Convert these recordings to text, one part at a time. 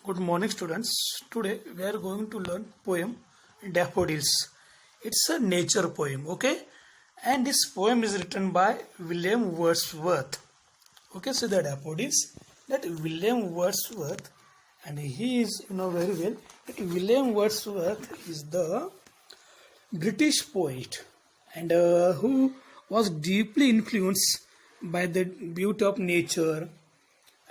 Good morning, students. Today we are going to learn poem Daffodils. It's a nature poem, okay? And this poem is written by William Wordsworth. Okay, so the Daffodils, that William Wordsworth, and he is very well that William Wordsworth is the British poet and who was deeply influenced by the beauty of nature,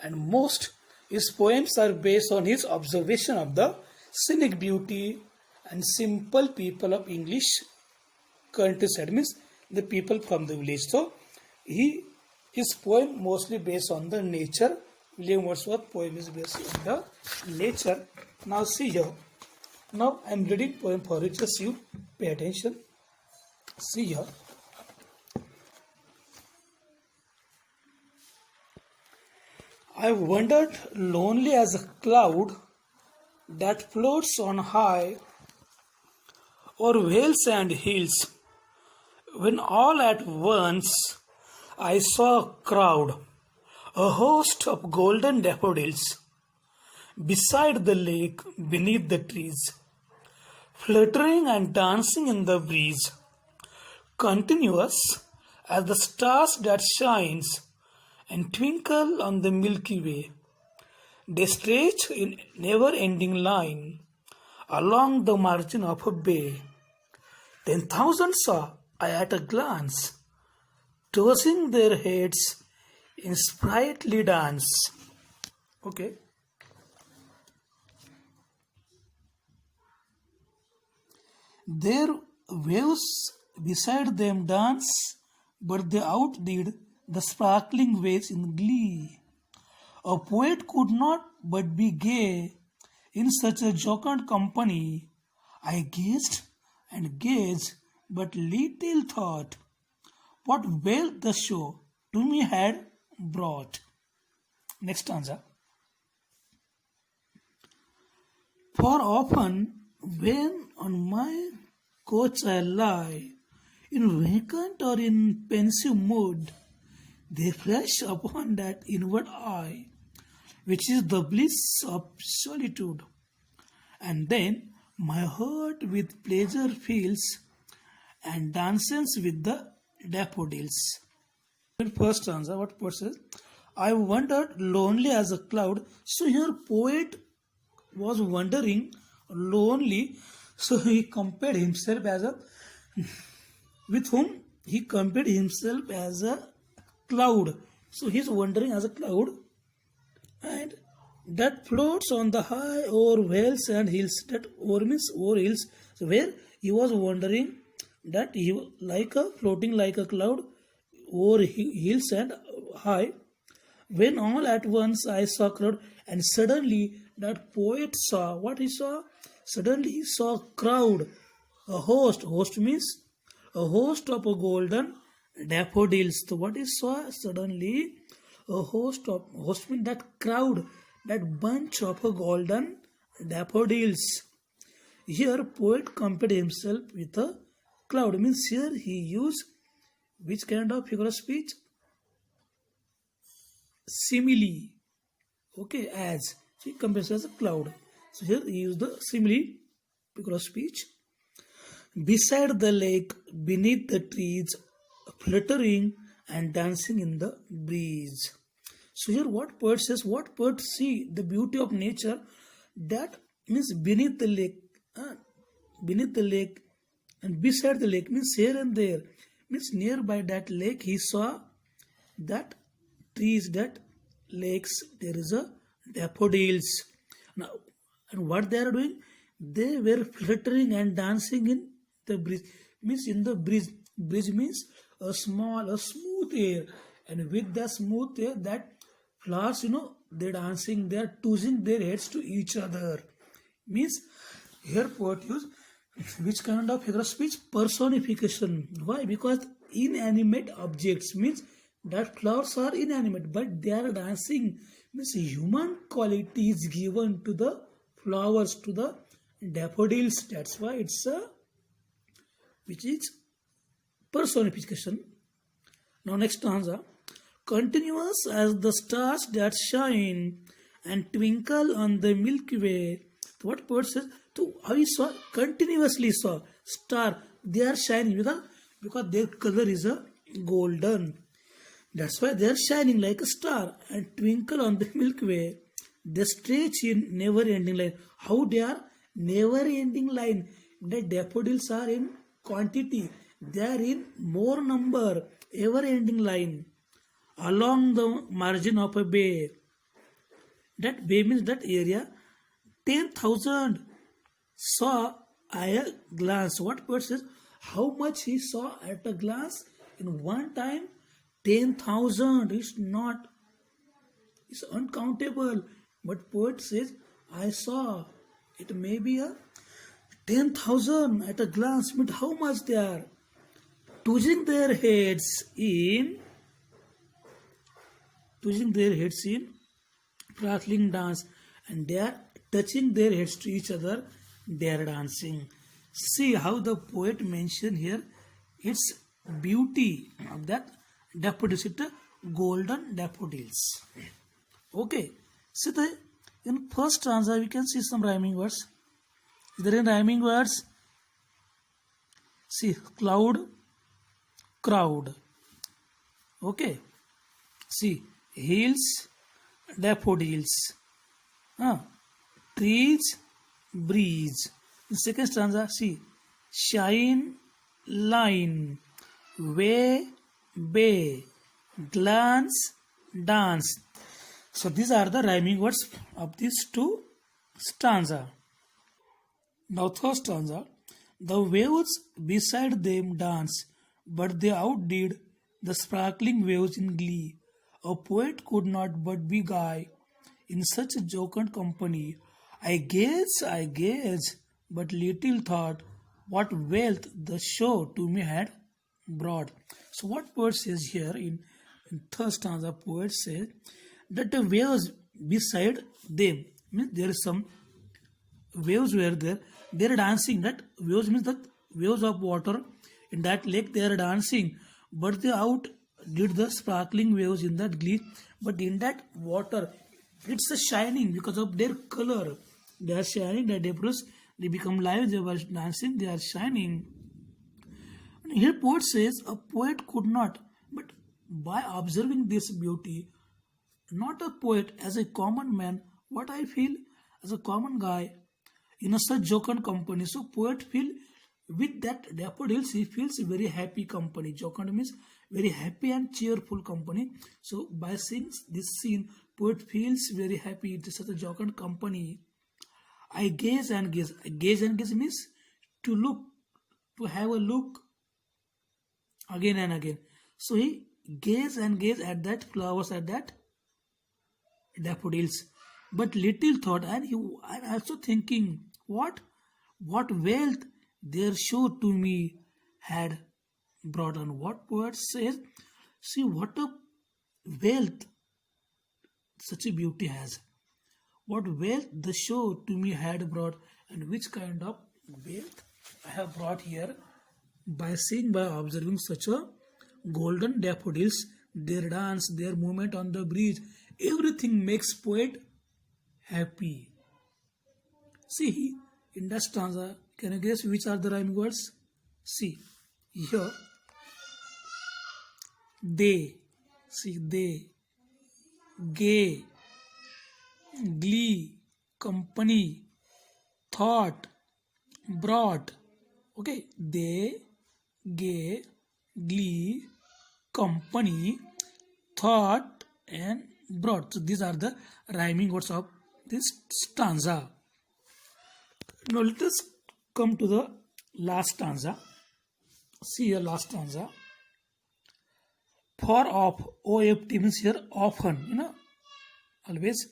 and most his poems are based on his observation of the scenic beauty and simple people of English countryside, means the people from the village. So his poem mostly based on the nature. William Wordsworth poem is based on the nature. Now see here. Now I am reading poem for you. Just you pay attention. See here. I wandered lonely as a cloud that floats on high o'er vales and hills, when all at once I saw a crowd, a host of golden daffodils, beside the lake beneath the trees, fluttering and dancing in the breeze, continuous as the stars that shines and twinkle on the Milky Way. They stretch in never-ending line along the margin of a bay. 10,000 saw I at a glance, tossing their heads in sprightly dance. Okay. Their waves beside them dance, but they outdid the sparkling waves in glee. A poet could not but be gay in such a jocund company. I gazed and gazed, but little thought what wealth the show to me had brought. Next stanza. For often, when on my couch I lie, in vacant or in pensive mood, they flash upon that inward eye, which is the bliss of solitude. And then my heart with pleasure fills and dances with the daffodils. First stanza, what poet says? I wandered lonely as a cloud. So here poet was wandering lonely. So he compared himself as a, with whom he compared himself as a cloud. So he is wandering as a cloud, and that floats on the high over vales and hills. That over means over hills. So where he was wandering, that he was like a floating like a cloud over hills and high. When all at once I saw crowd, and suddenly that poet saw what he saw. Suddenly he saw crowd, a host. Host means a host of a golden daffodils. So what he saw suddenly, a host means that crowd, that bunch of a golden daffodils. Here poet compared himself with a cloud. Means here he used which kind of figure of speech? Simile. Okay, as. So he compares as a cloud. So here he used the simile figure of speech. Beside the lake, beneath the trees, fluttering and dancing in the breeze. So here what poet says, what poet see the beauty of nature, that means beneath the lake, and beside the lake means here and there, means nearby that lake he saw that trees, that lakes, there is a daffodils. Now, and what they are doing? They were fluttering and dancing in the breeze. Means in the breeze. Breeze means a smooth air, and with the smooth air, that flowers, they're dancing, they're tossing their heads to each other. Means here poet use which kind of figure of speech? Personification. Why? Because inanimate objects, means that flowers are inanimate, but they are dancing. Means human quality is given to the flowers, to the daffodils. That's why it's a which is personification. Now next stanza. Continuous as the stars that shine and twinkle on the Milky Way. What poet says? So I saw continuously saw star. They are shining because their color is a golden. That's why they are shining like a star and twinkle on the Milky Way. They stretch in never-ending line. How they are never-ending line? The daffodils are in quantity. They are in more number. Ever-ending line along the margin of a bay. That bay means that area. 10,000 saw at a glance. What poet says? How much he saw at a glance in one time? 10,000 is not, it's uncountable. But poet says, I saw. It may be a 10,000 at a glance. But how much they are? Tossing their heads in prattling dance, and they are touching their heads to each other. They are dancing. See how the poet mentioned here its beauty of that daffodils, it golden daffodils. Okay, so in first stanza we can see some rhyming words. Is there any rhyming words? See, cloud, crowd. Okay, see, hills, daffodils. Trees, breeze. In second stanza, see, shine, line, way, bay, glance, dance. So these are the rhyming words of these two stanza. Now third stanza, the waves beside them dance, but they outdid the sparkling waves in glee. A poet could not but be gay in such a jocund company. I gaze, but little thought what wealth the show to me had brought. So what poet says here in third stanza, poet says that the waves beside them, means there is some waves were there, they are dancing. That waves means that waves of water in that lake, they are dancing, but they out did the sparkling waves in that glee. But in that water, it's a shining because of their color. They are shining, they become live, they were dancing, they are shining. And here poet says a poet could not, but by observing this beauty, not a poet, as a common man, what I feel as a common guy in a such jocund company. So poet feel with that daffodils, he feels very happy company. Jocund means very happy and cheerful company. So by seeing this scene, poet feels very happy. It is such a jocund company. I gaze and gaze. Gaze and gaze means to look, to have a look again and again. So he gaze and gaze at that flowers, at that daffodils. But little thought, and also thinking, what wealth their show to me had brought on. What poet says, see what a wealth such a beauty has. What wealth the show to me had brought, and which kind of wealth I have brought here by seeing, by observing such a golden daffodils, their dance, their movement on the breeze. Everything makes poet happy. See, in that stanza, can you guess which are the rhyming words? See, here, they, see, they, gay, glee, company, thought, brought. Okay, they, gay, glee, company, thought, and brought. So these are the rhyming words of this stanza. Now let us come to the last stanza. See your last stanza. For off, OFT means here often, always.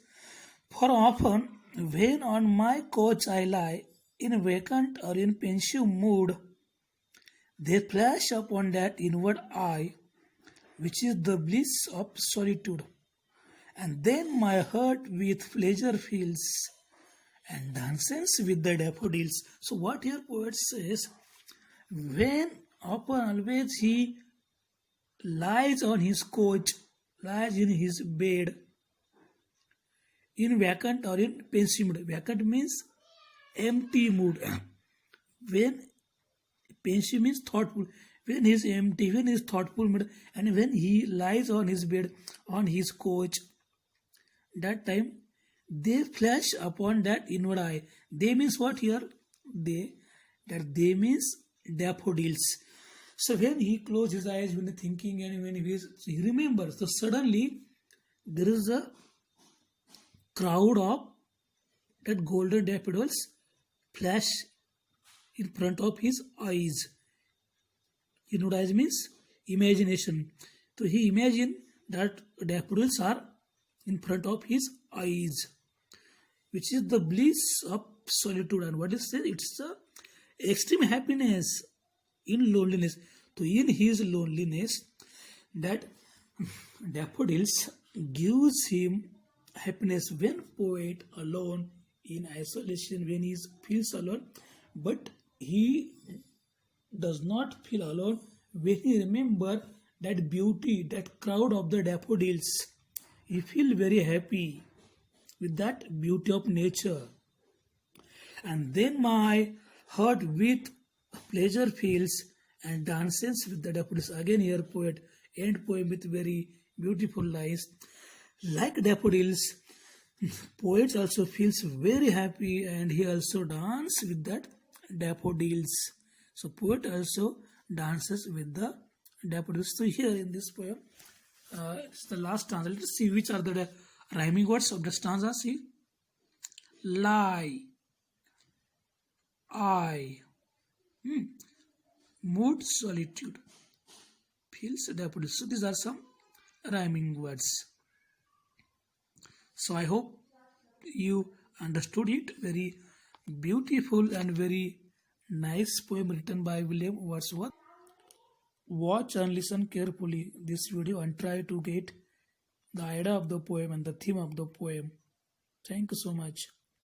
For often, when on my couch I lie, in vacant or in pensive mood, they flash upon that inward eye, which is the bliss of solitude. And then my heart with pleasure fills and dances with the daffodils. So what here poet says, when often always he lies on his couch, lies in his bed, in vacant or in pensive mood. Vacant means empty mood. When pensive means thoughtful. When he is empty, when he is thoughtful mood, and when he lies on his bed, on his couch, that time they flash upon that inward eye. They means what here? They means daffodils. So when he closes his eyes, when he thinking and when he remembers, so suddenly there is a crowd of that golden daffodils flash in front of his eyes. Inward eyes means imagination. So he imagined that daffodils are in front of his eyes, which is the bliss of solitude. And what is it? It's the extreme happiness in loneliness. So in his loneliness, that daffodils gives him happiness. When poet alone in isolation, when he feels alone, but he does not feel alone when he remember that beauty, that crowd of the daffodils. He feel very happy with that beauty of nature. And then my heart with pleasure feels and dances with the daffodils. Again here poet end poem with very beautiful lines. Like daffodils, poets also feels very happy and he also dance with that daffodils. So poet also dances with the daffodils. So here in this poem, it's the last stanza. Let us see which are the rhyming words of the stanza. See, lie, I, mood, solitude, feels daffodils. So these are some rhyming words. So I hope you understood it. Very beautiful and very nice poem written by William Wordsworth. Watch and listen carefully this video and try to get the idea of the poem and the theme of the poem. Thank you so much.